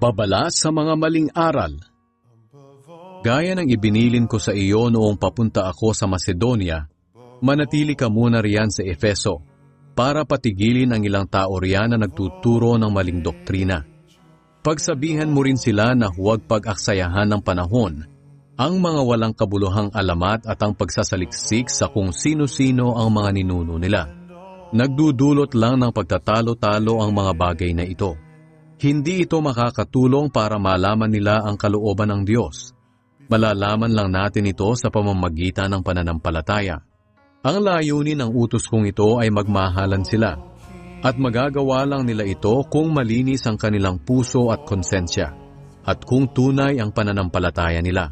Babala sa mga maling aral. Gaya ng ibinilin ko sa iyo noong papunta ako sa Macedonia, manatili ka muna riyan sa Efeso para patigilin ang ilang tao riyan na nagtuturo ng maling doktrina. Pagsabihan mo rin sila na huwag pag-aksayahan ng panahon ang mga walang kabuluhang alamat at ang pagsasaliksik sa kung sino-sino ang mga ninuno nila. Nagdudulot lang ng pagtatalo-talo ang mga bagay na ito. Hindi ito makakatulong para malaman nila ang kalooban ng Diyos. Malalaman lang natin ito sa pamamagitan ng pananampalataya. Ang layunin ng utos kong ito ay magmahalan sila, at magagawa lang nila ito kung malinis ang kanilang puso at konsensya, at kung tunay ang pananampalataya nila.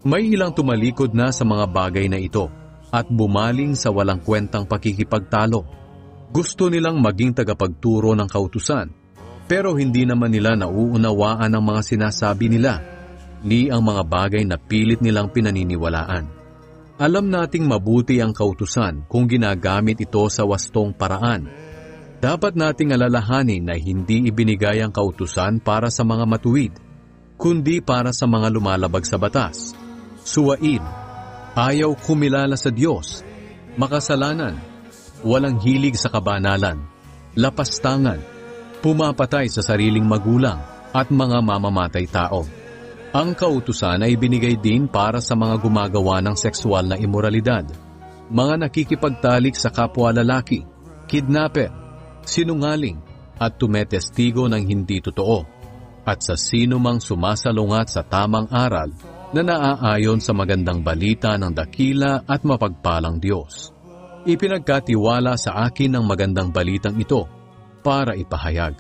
May ilang tumalikod na sa mga bagay na ito, at bumaling sa walang kwentang pakikipagtalo. Gusto nilang maging tagapagturo ng kautusan, pero hindi naman nila nauunawaan ang mga sinasabi nila, ni ang mga bagay na pilit nilang pinaniniwalaan. Alam nating mabuti ang kautusan kung ginagamit ito sa wastong paraan. Dapat nating alalahanin na hindi ibinigay ang kautusan para sa mga matuwid, kundi para sa mga lumalabag sa batas. Suwaid, ayaw kumilala sa Diyos, makasalanan, walang hilig sa kabanalan, lapastangan, pumapatay sa sariling magulang at mga mamamatay tao. Ang kautusan ay binigay din para sa mga gumagawa ng sexual na imoralidad, mga nakikipagtalik sa kapwa lalaki, kidnapper, sinungaling, at tumetestigo ng hindi totoo, at sa sino mang sumasalungat sa tamang aral na naaayon sa magandang balita ng dakila at mapagpalang Diyos. Ipinagkatiwala sa akin ang magandang balitang ito para ipahayag.